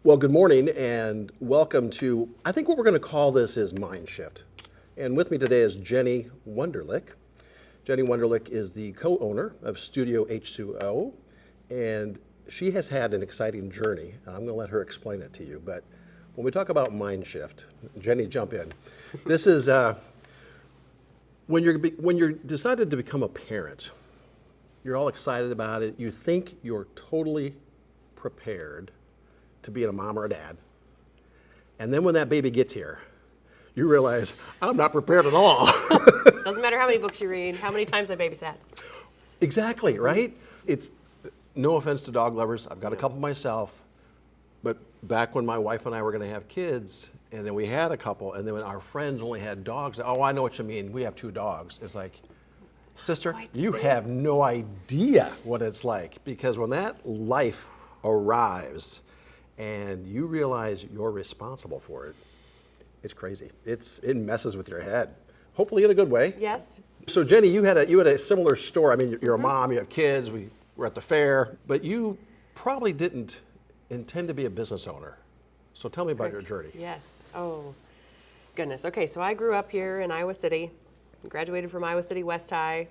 Well, good morning and welcome to, I think what we're going to call this is MindShift. And with me today is Jennie Wunderlich. Jennie Wunderlich is the co-owner of Studio H2O, and she has had an exciting journey. And I'm going to let her explain it to you. But when we talk about MindShift, Jennie, jump in. This is when you're decided to become a parent, you're all excited about it. You think you're totally prepared to be a mom or a dad. And then when that baby gets here, you realize, I'm not prepared at all. Doesn't matter how many books you read, how many times I babysat. Exactly, right? It's, no offense to dog lovers, I've got a couple myself, but back when my wife and I were gonna have kids, and then we had a couple, and then when our friends only had dogs, oh, I know what you mean, we have 2 dogs. It's like, sister, you have no idea what it's like, because when that life arrives, and you realize you're responsible for it, it's crazy. It messes with your head, hopefully in a good way. Yes. So Jennie, you had a similar story. I mean, you're a mom, you have kids, we were at the fair, but you probably didn't intend to be a business owner. So tell me about your journey. Yes. Oh, goodness. Okay, so I grew up here in Iowa City, graduated from Iowa City West High,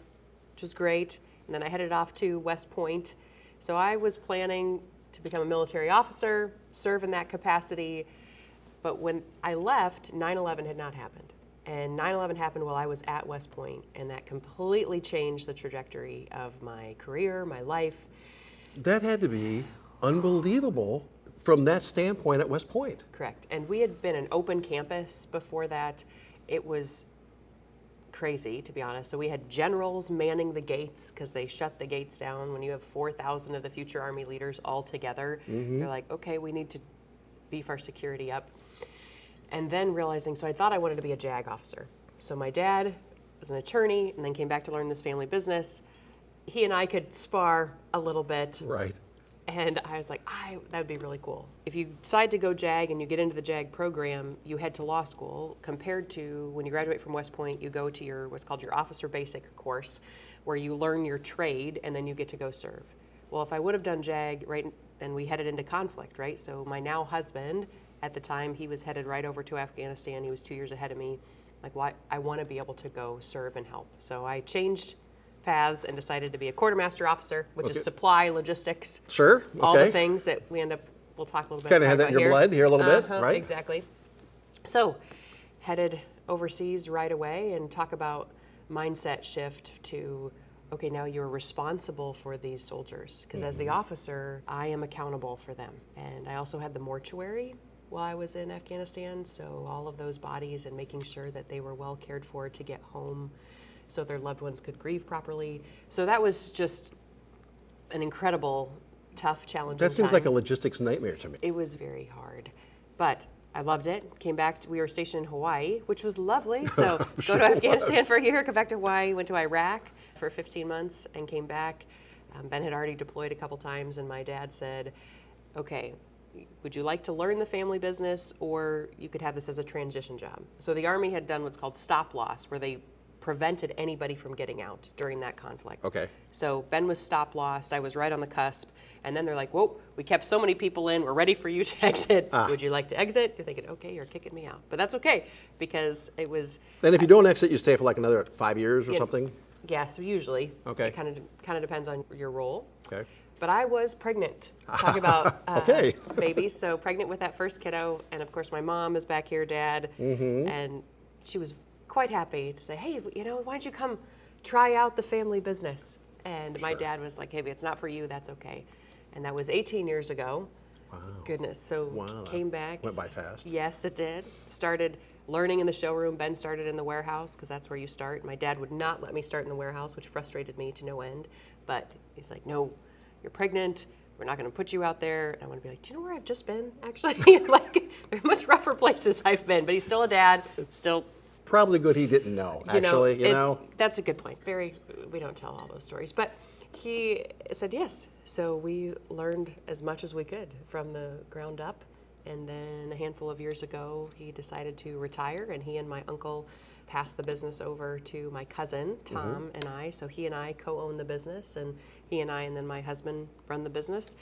which was great, and then I headed off to West Point. So I was planning to become a military officer, serve in that capacity, but when I left, 9/11 had not happened. And 9/11 happened while I was at West Point, and that completely changed the trajectory of my career, my life. That had to be unbelievable from that standpoint at West Point. Correct. And we had been an open campus before that. It was crazy, to be honest. So we had generals manning the gates because they shut the gates down when you have 4,000 of the future Army leaders all together. They're like, okay, we need to beef our security up. And then realizing, so I thought I wanted to be a JAG officer. So my dad was an attorney and then came back to learn this family business. He and I could spar a little bit. Right. And I was like, that would be really cool. If you decide to go JAG and you get into the JAG program, you head to law school, compared to when you graduate from West Point, you go to your what's called your officer basic course, where you learn your trade and then you get to go serve. Well, if I would have done JAG, right, then we headed into conflict, right? So my now husband, at the time, he was headed right over to Afghanistan. He was 2 years ahead of me. Like, why? I want to be able to go serve and help. So I changed paths and decided to be a quartermaster officer, which is supply, logistics. Sure. Okay. All the things that we'll talk a little bit about. Kind of had that in your blood here a little bit, right? Exactly. So headed overseas right away and talk about mindset shift to, okay, now you're responsible for these soldiers. Because as the officer, I am accountable for them. And I also had the mortuary while I was in Afghanistan. So all of those bodies and making sure that they were well cared for to get home so their loved ones could grieve properly. So that was just an incredible, tough, challenging That seems time. like a logistics nightmare to me. It was very hard, but I loved it. Came back, we were stationed in Hawaii, which was lovely. So go to Afghanistan for a year, come back to Hawaii, went to Iraq for 15 months and came back. Ben had already deployed a couple times, and my dad said, okay, would you like to learn the family business, or you could have this as a transition job? So the Army had done what's called stop loss, where they prevented anybody from getting out during that conflict. Okay. So Ben was stop lost, I was right on the cusp, and then they're like, whoa, we kept so many people in, we're ready for you to exit. Would you like to exit? You're thinking, okay, you're kicking me out. But that's okay, because it was... Then if you don't exit, you stay for like another 5 years or something? Yeah, so usually. Okay. It kind of depends on your role. Okay. But I was pregnant. Talk about Okay. babies. So pregnant with that first kiddo, and of course my mom is back here, Dad, and she was quite happy to say, hey, why don't you come try out the family business? And my dad was like, hey, if it's not for you, that's okay. And that was 18 years ago. Wow. Goodness. So came back. Went by fast. Yes, it did. Started learning in the showroom. Ben started in the warehouse because that's where you start. My dad would not let me start in the warehouse, which frustrated me to no end. But he's like, no, you're pregnant. We're not going to put you out there. And I want to be like, do you know where I've just been, actually? Like, there are much rougher places I've been. But he's still a dad, still... Probably good he didn't know, actually, you know? That's a good point. We don't tell all those stories. But he said yes. So we learned as much as we could from the ground up. And then a handful of years ago, he decided to retire, and he and my uncle passed the business over to my cousin, Tom, and I. So he and I co-own the business, and he and I and then my husband run the business.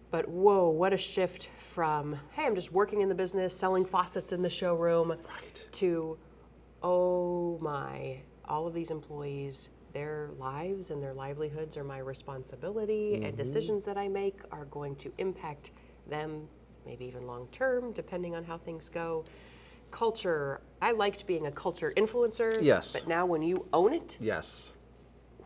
But whoa, what a shift from, hey, I'm just working in the business, selling faucets in the showroom, Right. to, oh my, all of these employees, their lives and their livelihoods are my responsibility, and decisions that I make are going to impact them, maybe even long term, depending on how things go. Culture, I liked being a culture influencer. Yes. But now when you own it, Yes.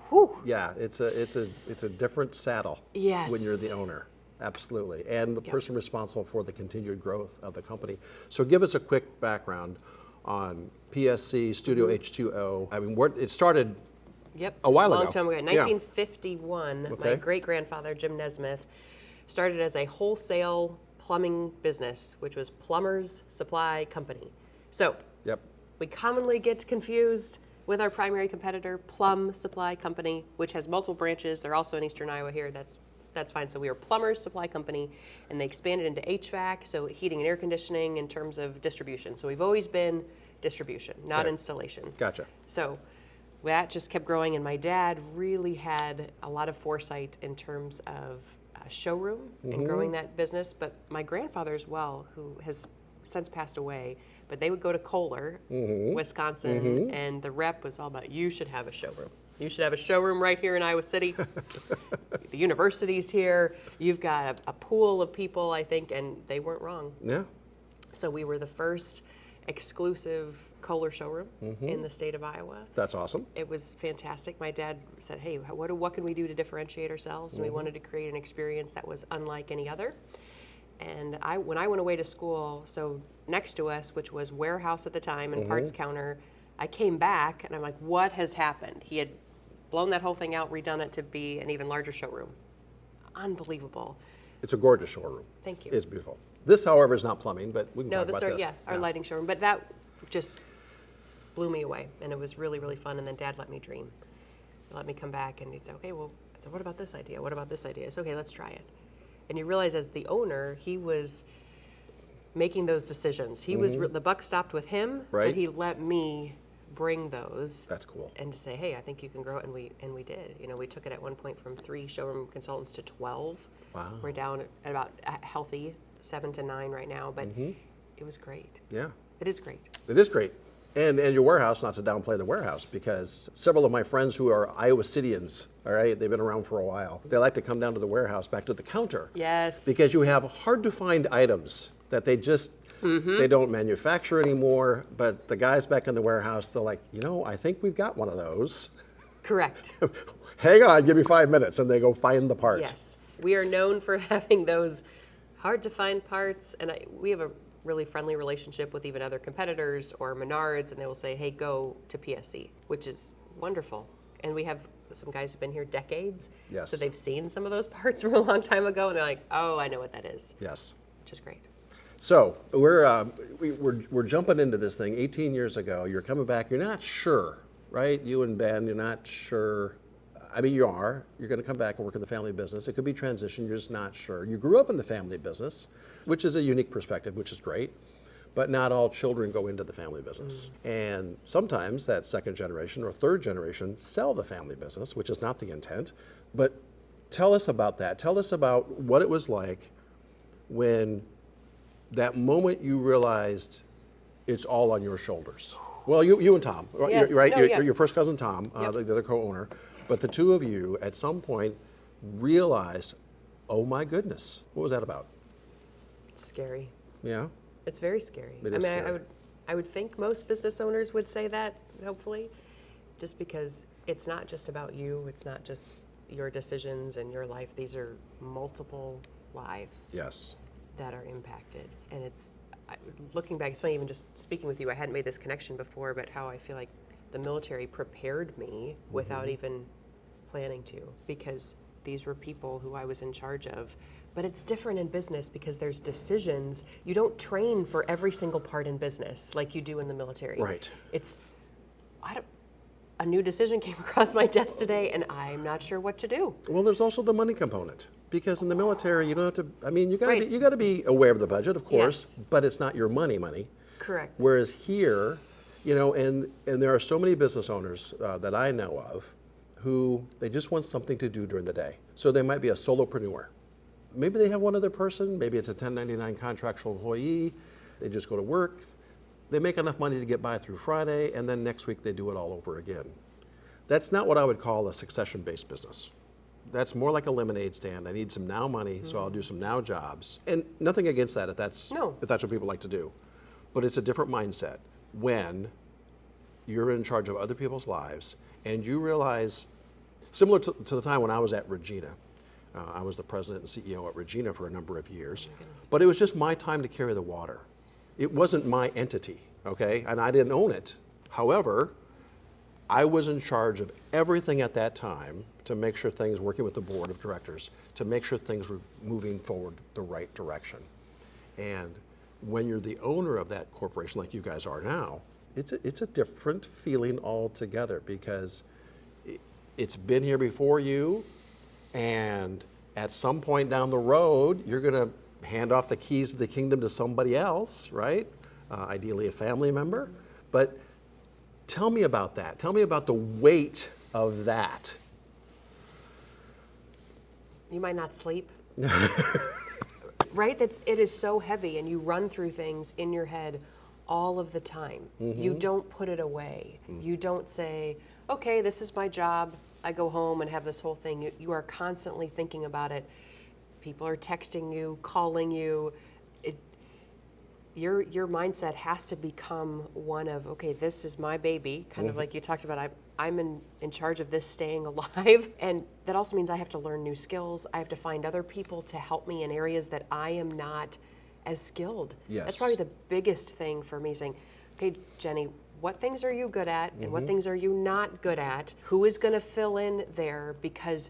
whew. Yeah, it's a different saddle Yes. when you're the owner. Absolutely. And the person responsible for the continued growth of the company. So give us a quick background on PSC, Studio H2O. I mean, it started Yep. a while Long ago. time ago. Yeah. 1951, my Okay. great-grandfather, Jim Nesmith, started as a wholesale plumbing business, which was Plumbers Supply Company. So Yep. we commonly get confused with our primary competitor, Plum Supply Company, which has multiple branches. They're also in Eastern Iowa here. That's fine. So we were Plumbers Supply Company, and they expanded into HVAC, so heating and air conditioning in terms of distribution. So we've always been distribution, not Okay. installation. Gotcha. So that just kept growing, and my dad really had a lot of foresight in terms of a showroom and growing that business. But my grandfather as well, who has since passed away, but they would go to Kohler, Wisconsin, and the rep was all about, you should have a showroom. You should have a showroom right here in Iowa City. The university's here. You've got a pool of people, I think, and they weren't wrong. Yeah. So we were the first exclusive Kohler showroom in the state of Iowa. That's awesome. It was fantastic. My dad said, hey, what can we do to differentiate ourselves? And we wanted to create an experience that was unlike any other. And when I went away to school, so next to us, which was warehouse at the time and parts counter, I came back and I'm like, what has happened? He had blown that whole thing out, redone it to be an even larger showroom. Unbelievable. It's a gorgeous showroom. Thank you. It's beautiful. This, however, is not plumbing, but we can No, talk about this. our lighting showroom. But that just blew me away, and it was really, really fun. And then Dad let me dream. He let me come back, and he'd say, okay, well, I said, what about this idea? What about this idea? I said, okay, let's try it. And you realize as the owner, he was making those decisions. He was, the buck stopped with him, Right. but he let me bring those. That's cool. And to say, hey, I think you can grow it, and we did. You know, we took it at one point from 3 showroom consultants to 12. Wow. We're down at about a healthy 7 to 9 right now, but it was great. Yeah. It is great. It is great. And your warehouse, not to downplay the warehouse, because several of my friends who are Iowa Cityans, all right, they've been around for a while, they like to come down to the warehouse, back to the counter. Yes. Because you have hard to find items that they just, they don't manufacture anymore, but the guys back in the warehouse, they're like, I think we've got one of those. Correct. Hang on, give me 5 minutes, and they go find the part. Yes. We are known for having those hard to find parts, and we have a really friendly relationship with even other competitors or Menards, and they will say, hey, go to PSC, which is wonderful. And we have some guys who've been here decades, Yes. so they've seen some of those parts from a long time ago, and they're like, oh, I know what that is, Yes. which is great. So we're jumping into this thing 18 years ago. You're coming back. You're not sure, right? You and Ben, you're not sure. I mean, you are. You're going to come back and work in the family business. It could be transition. You're just not sure. You grew up in the family business, which is a unique perspective, which is great. But not all children go into the family business. And sometimes that second generation or third generation sell the family business, which is not the intent. But tell us about that. Tell us about what it was like when that moment you realized it's all on your shoulders. Well, you and Tom, Yes. right? No, yeah. Your first cousin Tom, Yep. the other co-owner, but the two of you at some point realized, oh my goodness, what was that about? Scary. Yeah, It's very scary. It is scary. I would think most business owners would say that, hopefully, just because it's not just about you, it's not just your decisions and your life. These are multiple lives yes, that are impacted. And looking back, it's funny, even just speaking with you, I hadn't made this connection before, but how I feel like the military prepared me without even planning to, because these were people who I was in charge of. But it's different in business because there's decisions. You don't train for every single part in business like you do in the military. Right. A new decision came across my desk today, and I'm not sure what to do. Well, there's also the money component, because in the military you don't have to. I mean, you Right. got to be aware of the budget, of course, Yes. but it's not your money. Correct. Whereas here, and there are so many business owners that I know of who they just want something to do during the day. So they might be a solopreneur, Maybe they have one other person, maybe it's a 1099 contractual employee, they just go to work, they make enough money to get by through Friday, and then next week they do it all over again. That's not what I would call a succession-based business. That's more like a lemonade stand. I need some now money, so I'll do some now jobs. And nothing against that if that's what people like to do. But it's a different mindset when you're in charge of other people's lives and you realize, similar to the time when I was at Regina, I was the president and CEO at Regina for a number of years, but it was just my time to carry the water. It wasn't my entity, okay? And I didn't own it. However, I was in charge of everything at that time to make sure things, working with the board of directors, to make sure things were moving forward the right direction. And when you're the owner of that corporation, like you guys are now, it's a different feeling altogether because it's been here before you, and at some point down the road, you're gonna hand off the keys to the kingdom to somebody else, right? Ideally a family member. But tell me about that. Tell me about the weight of that. You might not sleep. Right? It is so heavy, and you run through things in your head all of the time. You don't put it away. You don't say, okay, this is my job. I go home and have this whole thing. You are constantly thinking about it. People are texting you, calling you. Your mindset has to become one of, okay, this is my baby, kind of like you talked about, I'm in charge of this staying alive. And that also means I have to learn new skills. I have to find other people to help me in areas that I am not as skilled. Yes. That's probably the biggest thing for me, saying, okay, Jennie, what things are you good at and what things are you not good at? Who is gonna fill in there? Because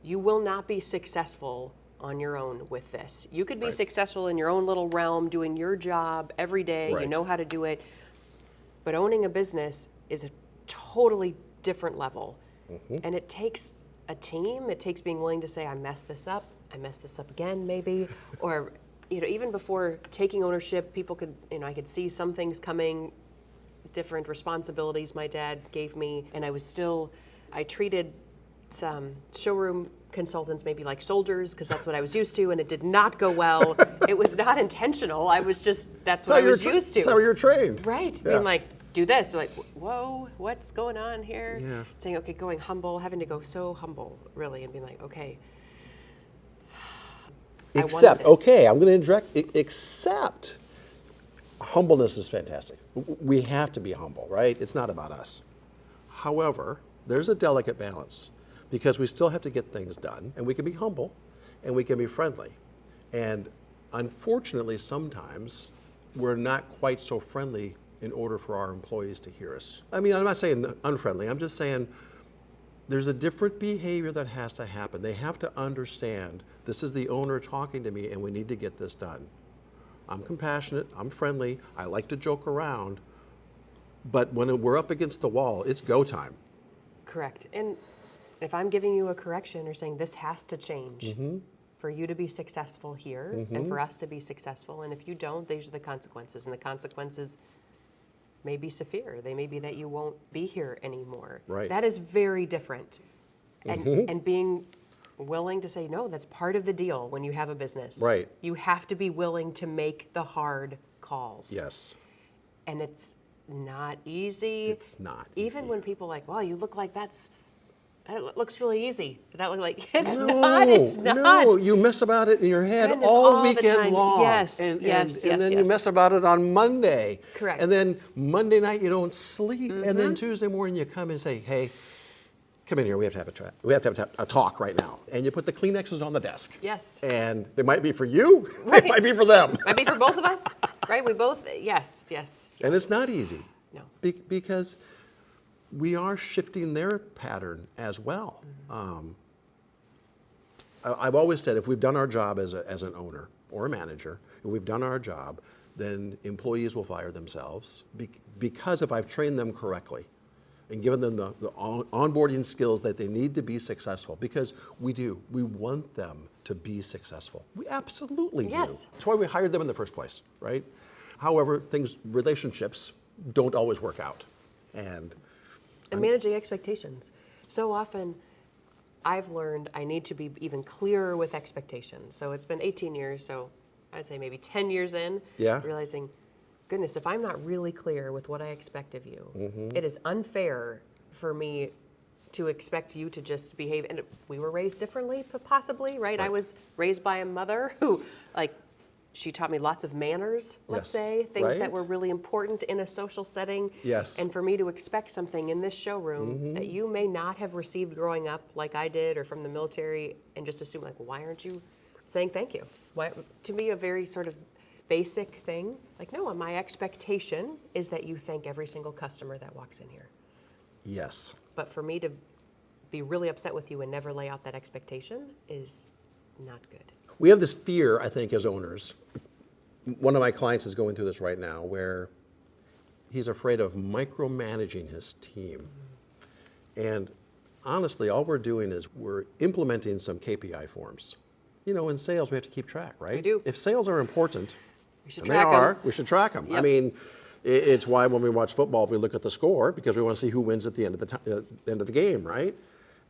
you will not be successful on your own with this. You could be successful in your own little realm, doing your job every day, you know how to do it, but owning a business is a totally different level. And it takes a team, it takes being willing to say, I messed this up again maybe, or even before taking ownership, people could, I could see some things coming, different responsibilities my dad gave me, and I treated some showroom consultants maybe like soldiers, because that's what I was used to, and it did not go well. It was not intentional. I was just, that's what I was used to. That's how you're trained. Right. Yeah. Being like, do this. You're like, whoa, what's going on here? Yeah. Saying, okay, going humble, having to go so humble, really, and being like, okay. Except, okay, I'm going to interject, except humbleness is fantastic. We have to be humble, right? It's not about us. However, there's a delicate balance because we still have to get things done, and we can be humble and we can be friendly. And unfortunately, sometimes we're not quite so friendly in order for our employees to hear us. I mean, I'm not saying unfriendly, I'm just saying there's a different behavior that has to happen. They have to understand this is the owner talking to me and we need to get this done. I'm compassionate, I'm friendly, I like to joke around, but when we're up against the wall, it's go time. Correct. And if I'm giving you a correction or saying this has to change for you to be successful here and for us to be successful, and if you don't, these are the consequences, and the consequences may be severe. They may be that you won't be here anymore. Right. That is very different. And being willing to say, no, that's part of the deal when you have a business. Right. You have to be willing to make the hard calls. Yes. And it's not easy. It's not easy. Even when people are like, well, you look like that looks really easy. That look like, it's not. No, you mess about it in your head all weekend long. Yes, and yes. you mess about it on Monday. Correct. And then Monday night you don't sleep. And then Tuesday morning you come and say, hey, come in here, we have to have a chat. We have to have a talk right now. And you put the Kleenexes on the desk. Yes. And they might be for you, they might be for them. Might be for both of us, right? We both, yes. And it's not easy. No. Because we are shifting their pattern as well. I've always said if we've done our job as an owner or a manager, if we've done our job, then employees will fire themselves because if I've trained them correctly and given them the onboarding skills that they need to be successful, because we want them to be successful. We absolutely do. Yes. That's why we hired them in the first place, right? However, relationships don't always work out. And managing expectations. So often, I've learned I need to be even clearer with expectations. So it's been 18 years, so I'd say maybe 10 years in, Yeah. realizing, goodness, if I'm not really clear with what I expect of you, it is unfair for me to expect you to just behave. And we were raised differently, possibly, right? I was raised by a mother who, like, she taught me lots of manners, let's Yes. say, things that Right. were really important in a social setting. Yes. And for me to expect something in this showroom that you may not have received growing up like I did or from the military and just assume, like, why aren't you saying thank you? Why, to me, a very sort of basic thing. Like, no, my expectation is that you thank every single customer that walks in here. Yes. But for me to be really upset with you and never lay out that expectation is not good. We have this fear, I think, as owners. One of my clients is going through this right now where he's afraid of micromanaging his team. And honestly, all we're doing is we're implementing some KPI forms. You know, in sales, we have to keep track, right? We do. If sales are important, We should and they track 'em. are, we should track them. I Yep. mean, it's why when we watch football, we look at the score because we want to see who wins at the end of end of the game, right?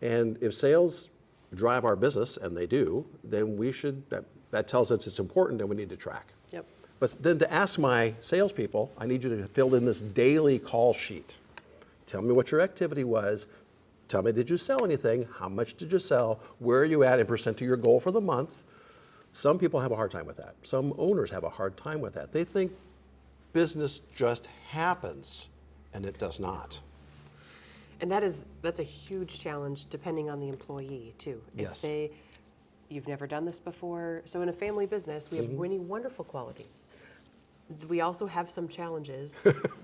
And if sales drive our business, and they do, then we should, that tells us it's important and we need to track. Yep. But then to ask my salespeople, I need you to fill in this daily call sheet. Tell me what your activity was. Tell me, did you sell anything? How much did you sell? Where are you at in percent to your goal for the month? Some people have a hard time with that. Some owners have a hard time with that. They think business just happens, and it does not. And that's a huge challenge depending on the employee too. Yes. If you've never done this before. So in a family business, we have many wonderful qualities. We also have some challenges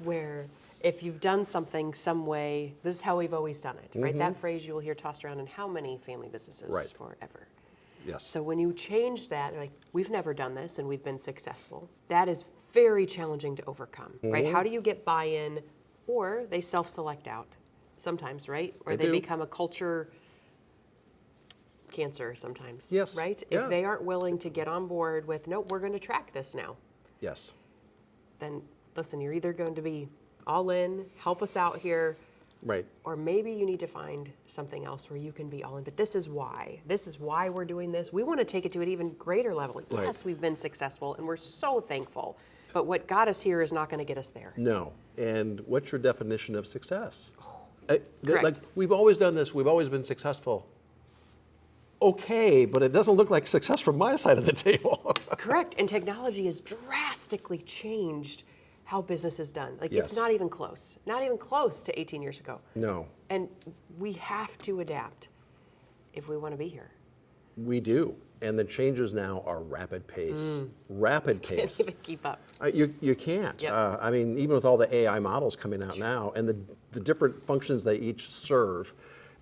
where if you've done something some way, this is how we've always done it, right? That phrase you will hear tossed around in how many family businesses Right. forever. Yes. So when you change that, like, we've never done this and we've been successful, that is very challenging to overcome, right? How do you get buy-in, or they self-select out sometimes, right? Or They they do. become a culture cancer sometimes, Yes. right? Yeah. If they aren't willing to get on board with, nope, we're going to track this now, Yes. then listen, you're either going to be all in, help us out here, Right. or maybe you need to find something else where you can be all in. But this is why. This is why we're doing this. We want to take it to an even greater level. Right. Yes, we've been successful, and we're so thankful. But what got us here is not going to get us there. No. And what's your definition of success? correct. Like, we've always done this, we've always been successful. Okay, but it doesn't look like success from my side of the table. Correct. And technology has drastically changed how business is done. Like, Yes. it's not even close. Not even close to 18 years ago. No, And we have to adapt if we want to be here. we do. And the changes now are rapid pace. Rapid Can't pace. even keep up. You can't. Yep. I mean, even with all the AI models coming out now and the different functions they each serve,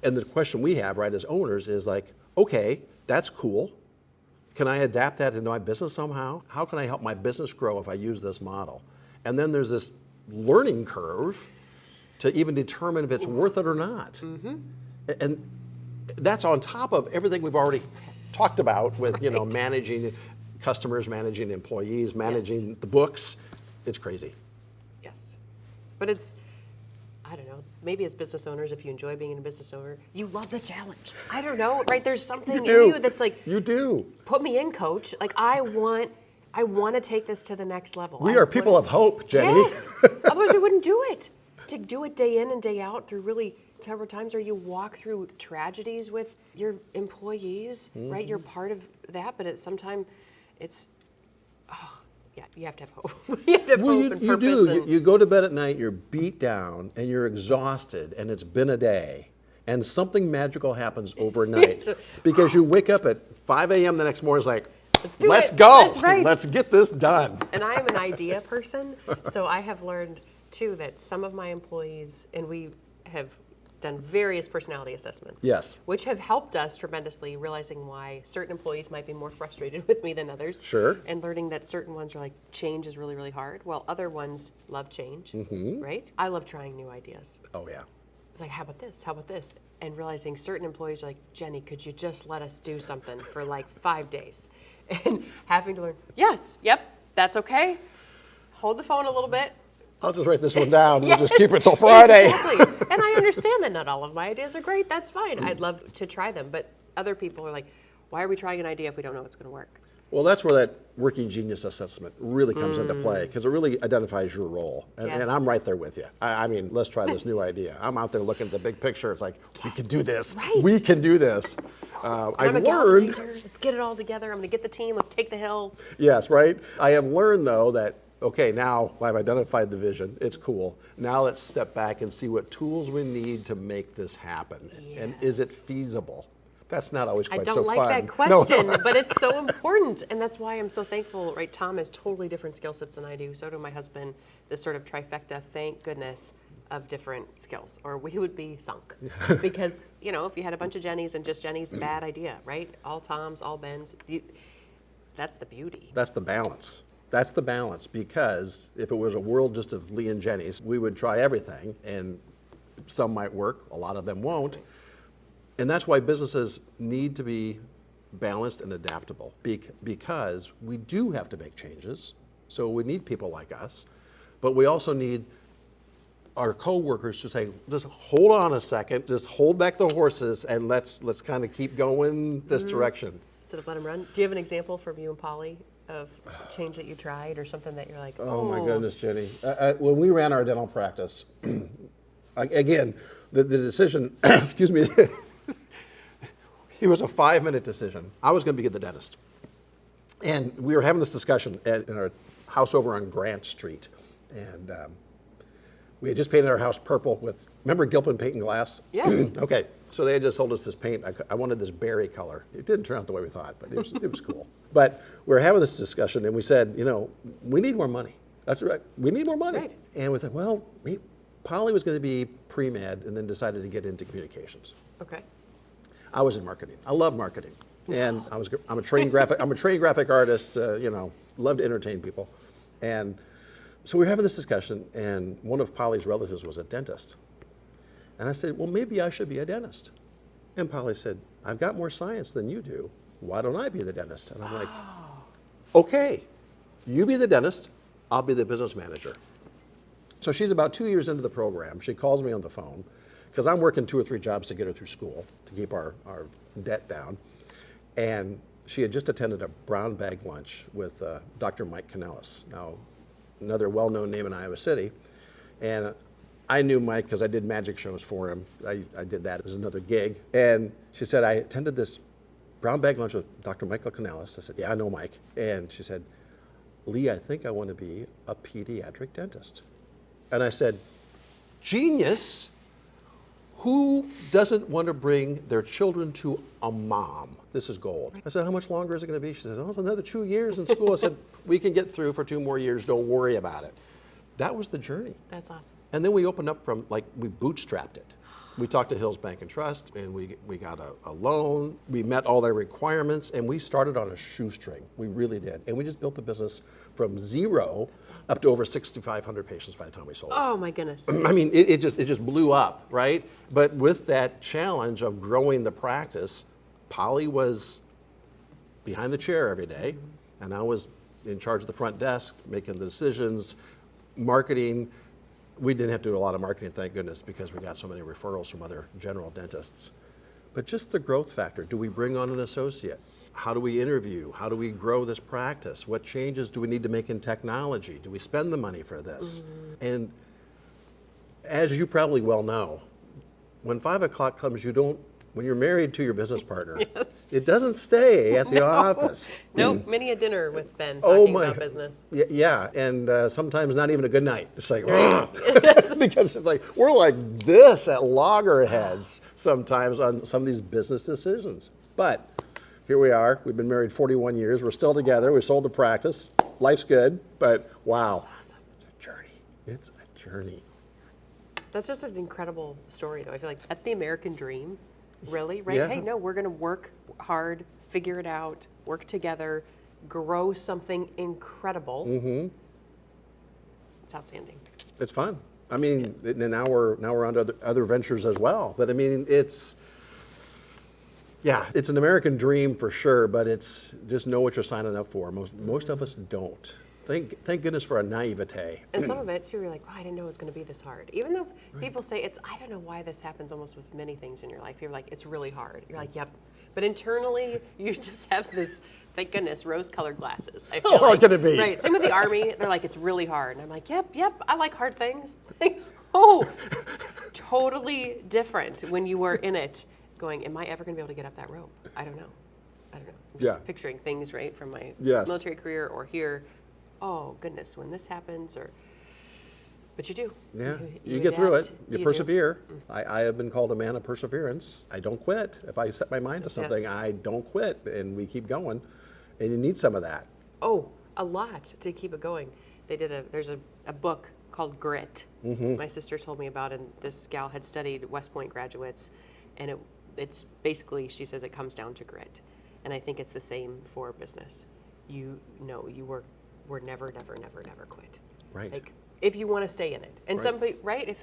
and the question we have, right, as owners is like, okay, that's cool. Can I adapt that into my business somehow? How can I help my business grow if I use this model? And then there's this learning curve to even determine if it's worth it or not. And that's on top of everything we've already talked about with, you know, Right. managing customers, managing employees, managing the books. It's crazy. Yes. But it's, I don't know, maybe as business owners, if you enjoy being a business owner, you love the challenge. I don't know, right? There's something in you that's like, You do. put me in, coach. Like, I want to take this to the next level. We are people of hope, Jenny. Yes. Otherwise, we wouldn't do it. To do it day in and day out through really several times, or you walk through tragedies with your employees, right? You're part of that, but sometimes it's, yeah, you have to have hope. You have to have Well, hope you, and you purpose. do. And, You go to bed at night, you're beat down, and you're exhausted, and it's been a day, and something magical happens overnight because you wake up at 5 a.m. the next morning. It's like, do let's it. go. That's right. Let's get this done. And I am an idea person, so I have learned too that some of my employees, and we have done various personality assessments. Yes. Which have helped us tremendously, realizing why certain employees might be more frustrated with me than others. Sure. And learning that certain ones are like, change is really, really hard, while other ones love change, right? I love trying new ideas. Oh yeah. It's like, how about this? How about this? And realizing certain employees are like, Jenny, could you just let us do something for like 5 days? And having to learn, yes, yep, that's okay. Hold the phone a little bit. I'll just write this one down. We'll just Yes, keep it till Friday. Exactly. And I understand that not all of my ideas are great. That's fine. I'd love to try them. But other people are like, why are we trying an idea if we don't know it's going to work? Well, that's where that working genius assessment really comes into play, because it really identifies your role. And Yes. I'm right there with you. I mean, let's try this new idea. I'm out there looking at the big picture. It's like, we can do this. Right. We can do this. I'm I've a learned. galvanizer. Let's get it all together. I'm going to get the team. Let's take the hill. Yes, right? I have learned, though, that, okay, now I've identified the vision. It's cool. Now let's step back and see what tools we need to make this happen. And is it feasible? That's not always I quite don't so like fun. that question, but it's so important. And that's why I'm so thankful, right? Tom has totally different skill sets than I do. So do my husband. This sort of trifecta, thank goodness, of different skills, or we would be sunk. Because, you know, if you had a bunch of Jennies and just Jennies, bad idea, right? All Toms, all Bens. That's the beauty. That's the balance. That's the balance, because if it was a world just of Lee and Jennies, we would try everything, and some might work, a lot of them won't. And that's why businesses need to be balanced and adaptable, because we do have to make changes. So we need people like us, but we also need our co-workers to say, just hold on a second, just hold back the horses, and let's kind of keep going this direction. Instead of let them run. Do you have an example from you and Polly of change that you tried, or something that you're like, Oh my goodness, Jenny. When we ran our dental practice, again, the decision, excuse me, it was a 5-minute decision. I was going to be the dentist. And we were having this discussion in our house over on Grant Street. And we had just painted our house purple with, remember Gilpin paint and glass? Yes. Okay, so they had just sold us this paint. I wanted this berry color. It didn't turn out the way we thought, but it was cool. But we were having this discussion, and we said, you know, we need more money. That's right, we need more money. Right. And we thought, well, Polly was going to be pre-med and then decided to get into communications. Okay. I was in marketing. I love marketing, and I'm a trained graphic artist. You know, love to entertain people, and so we were having this discussion, and one of Polly's relatives was a dentist, and I said, well, maybe I should be a dentist, and Polly said, I've got more science than you do. Why don't I be the dentist? And I'm like, okay, you be the dentist, I'll be the business manager. So she's about 2 years into the program. She calls me on the phone, because I'm working 2 or 3 jobs to get her through school to keep our debt down. And she had just attended a brown bag lunch with Dr. Mike Canellis, now another well-known name in Iowa City. And I knew Mike because I did magic shows for him. I did that. It was another gig. And she said, I attended this brown bag lunch with Dr. Michael Canellis. I said, yeah, I know Mike. And she said, Lee, I think I want to be a pediatric dentist. And I said, genius. Who doesn't want to bring their children to a mom? This is gold. I said, how much longer is it going to be? She said, oh, it's another 2 years in school. I said, we can get through for 2 more years. Don't worry about it. That was the journey. That's awesome. And then we opened up from, like, we bootstrapped it. We talked to Hills Bank and Trust, and we got a loan. We met all their requirements, and we started on a shoestring. We really did. And we just built the business from zero up to over 6,500 patients by the time we sold it. Oh my goodness. I mean, it just blew up, right? But with that challenge of growing the practice, Polly was behind the chair every day, and I was in charge of the front desk, making the decisions, marketing. We didn't have to do a lot of marketing, thank goodness, because we got so many referrals from other general dentists. But just the growth factor. Do we bring on an associate? How do we interview? How do we grow this practice? What changes do we need to make in technology? Do we spend the money for this? And as you probably well know, when 5 o'clock comes, when you're married to your business partner, Yes. it doesn't stay at the office. Nope, many a dinner with Ben Oh talking my- about business. Yeah, and sometimes not even a good night. It's like, because it's like, we're like this at loggerheads sometimes on some of these business decisions. But here we are. We've been married 41 years. We're still together. We sold the practice. Life's good, but wow. Awesome. It's a journey. It's a journey. That's just an incredible story, though. I feel like that's the American dream, really, right? Yeah. Hey, no, we're going to work hard, figure it out, work together, grow something incredible. Mm-hmm. It's outstanding. It's fun. I mean, and now we're on to other ventures as well. But I mean, it's an American dream for sure. But it's just know what you're signing up for. Most of us don't. Thank goodness for a naivete. And some of it too, you're like, oh, I didn't know it was going to be this hard. Even though people say I don't know why this happens almost with many things in your life. You're like, it's really hard. You're like, yep. But internally, you just have this, thank goodness, rose-colored glasses. I feel How hard can it be? Right. Same with the Army. They're like, it's really hard. And I'm like, yep, I like hard things. Like, oh, totally different when you are in it going, am I ever going to be able to get up that rope? I don't know. I'm just picturing things, right, from my military career or here. Oh, goodness, when this happens, but you do. Yeah, you get through it. You persevere. I have been called a man of perseverance. I don't quit. If I set my mind to something, I don't quit, and we keep going. And you need some of that. Oh, a lot to keep it going. There's a book called Grit. My sister told me about, and this gal had studied West Point graduates, and it's basically, she says it comes down to grit. And I think it's the same for business. You never quit. Right. Like, if you want to stay in it. And somebody, right?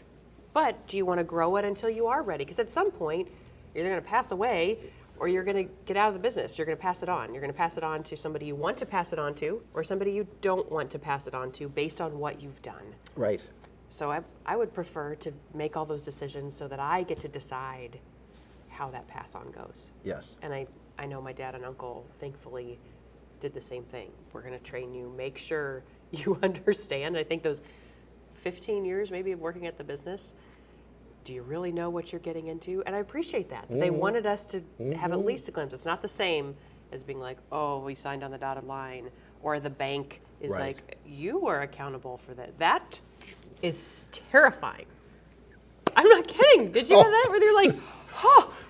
But do you want to grow it until you are ready? Because at some point, you're either going to pass away or you're going to get out of the business. You're going to pass it on. You're going to pass it on to somebody you want to pass it on to or somebody you don't want to pass it on to based on what you've done. Right. So I would prefer to make all those decisions so that I get to decide how that pass on goes. Yes. And I know my dad and uncle, thankfully, did the same thing. We're going to train you, make sure you understand. I think those 15 years maybe of working at the business, do you really know what you're getting into? And I appreciate that. They wanted us to have at least a glimpse. It's not the same as being like, oh, we signed on the dotted line, or the bank is like, you are accountable for that. That is terrifying. I'm not kidding. Did you have that where they're like,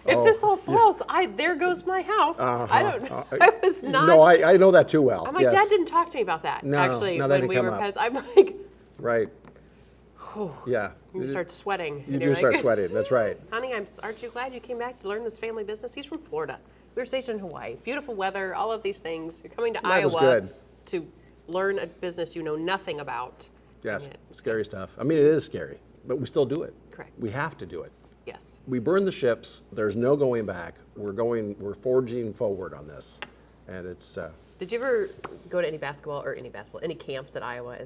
if this all falls, there goes my house. I don't know. I was not. No, I know that too well. My dad didn't talk to me about that, actually, that when didn't we come were up. pets. I'm like, Right. Yeah. you start sweating. You do start sweating. That's right. Honey, aren't you glad you came back to learn this family business? He's from Florida. We were stationed in Hawaii. Beautiful weather, all of these things. You're coming to Iowa to learn a business you know nothing about. Yes, scary stuff. I mean, it is scary, but we still do it. Correct. We have to do it. Yes. We burn the ships. There's no going back. We're forging forward on this, and it's. Did you ever go to any any camps at Iowa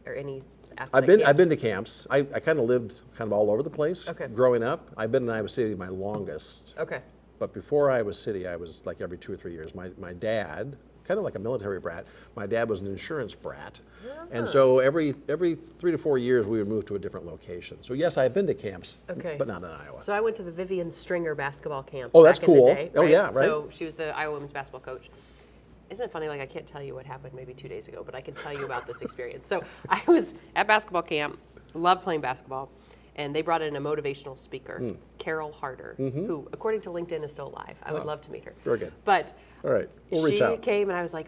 or any athletic I've been camps? to camps. I kind of lived kind of all over the place. Okay. Growing up, I've been in Iowa City my longest. Okay. But before Iowa City, I was like every 2 or 3 years. My dad, kind of like a military brat, my dad was an insurance brat. And so every 3 to 4 years, we would move to a different location. So yes, I've been to camps, but not in Iowa. So I went to the Vivian Stringer basketball camp. Oh, that's back in the cool. day, Oh, yeah, right. So she was the Iowa women's basketball coach. Isn't it funny, like I can't tell you what happened maybe 2 days ago, but I can tell you about this experience. So I was at basketball camp, loved playing basketball, and they brought in a motivational speaker, Carol Harder, who, according to LinkedIn, is still alive. I would love to meet her. Very good. But All right, we'll reach she out. came, and I was like,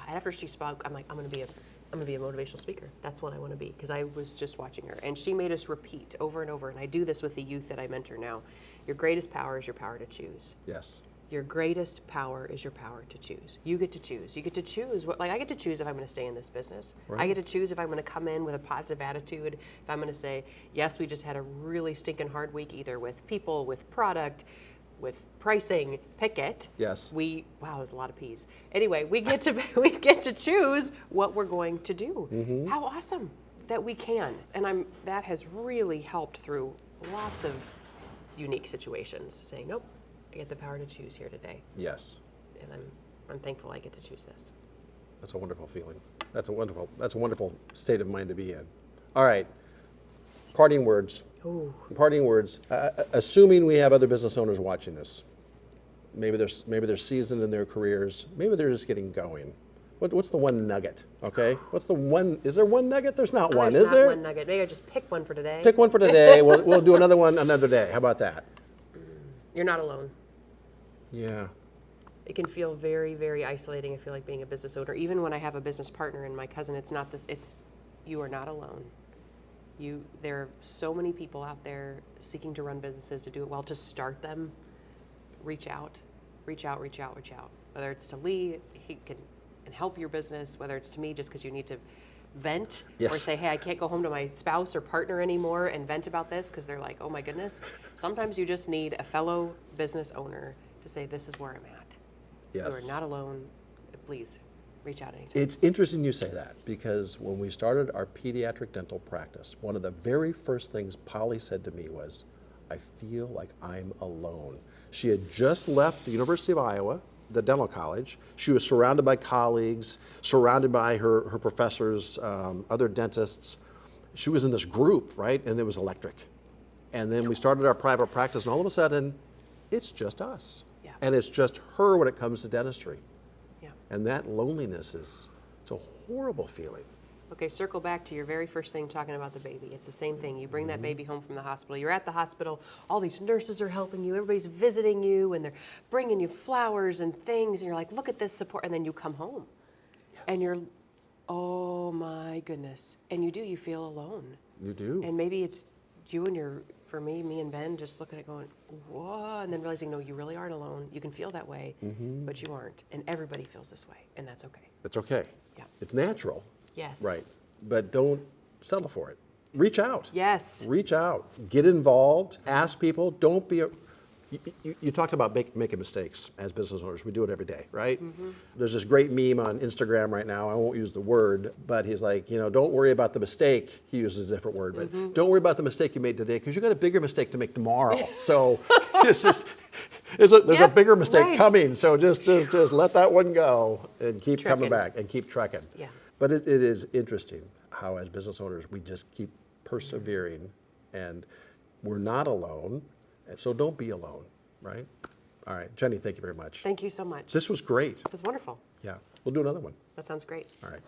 and after she spoke, I'm like, I'm gonna be a motivational speaker. That's what I want to be, because I was just watching her, and she made us repeat over and over. And I do this with the youth that I mentor now. Your greatest power is your power to choose. Yes. Your greatest power is your power to choose. You get to choose. You get to choose I get to choose if I'm going to stay in this business. I get to choose if I'm going to come in with a positive attitude. If I'm going to say, yes, we just had a really stinking hard week, either with people, with product, with pricing. Pick it. Yes. Wow, there's a lot of P's. Anyway, we get to choose what we're going to do. How awesome that we can. And that has really helped through lots of unique situations. Saying, nope. I get the power to choose here today. Yes. And I'm thankful I get to choose this. That's a wonderful feeling. That's a wonderful state of mind to be in. All right. Parting words. Ooh. Parting words. Assuming we have other business owners watching this, maybe they're seasoned in their careers. Maybe they're just getting going. What's the one nugget? Okay. What's the one? Is there one nugget? There's not one. There's Is there? not one nugget. Maybe I just pick one for today. Pick one for today. We'll do another one another day. How about that? You're not alone. Yeah. It can feel very, very isolating. I feel like being a business owner. Even when I have a business partner and my cousin, it's not this. You are not alone. There are so many people out there seeking to run businesses, to do it well, to start them. Reach out. Whether it's to Lee, he can help your business. Whether it's to me, just because you need to vent or say, hey, I can't go home to my spouse or partner anymore and vent about this because they're like, oh my goodness. Sometimes you just need a fellow business owner to say, this is where I'm at. Yes. You are not alone. Please reach out anytime. It's interesting you say that, because when we started our pediatric dental practice, one of the very first things Polly said to me was, I feel like I'm alone. She had just left the University of Iowa, the dental college. She was surrounded by colleagues, surrounded by her professors, other dentists. She was in this group, right? And it was electric. And then we started our private practice, and all of a sudden, it's just us. Yeah. And it's just her when it comes to dentistry. Yeah. And that loneliness it's a horrible feeling. Okay, circle back to your very first thing talking about the baby. It's the same thing. You bring that baby home from the hospital. You're at the hospital. All these nurses are helping you. Everybody's visiting you, and they're bringing you flowers and things. And you're like, look at this support. And then you come home. Yes. And you're, oh my goodness. And you feel alone. You do. And maybe it's you and for me and Ben, just looking at it going, whoa, and then realizing, no, you really aren't alone. You can feel that way, but you aren't. And everybody feels this way, and that's okay. It's okay. Yeah. It's natural. Yes. Right. But don't settle for it. Reach out. Yes. Reach out. Get involved. Ask people. Don't be you talked about making mistakes as business owners. We do it every day, right? There's this great meme on Instagram right now. I won't use the word, but he's like, don't worry about the mistake. He uses a different word, but don't worry about the mistake you made today, because you got a bigger mistake to make tomorrow. So there's a bigger mistake coming. So just let that one go and keep coming back and keep trekking. Yeah. But it is interesting how, as business owners, we just keep persevering, and we're not alone. And so don't be alone, right? All right, Jenny, thank you very much. Thank you so much. This was great. It was wonderful. Yeah, we'll do another one. That sounds great. All right.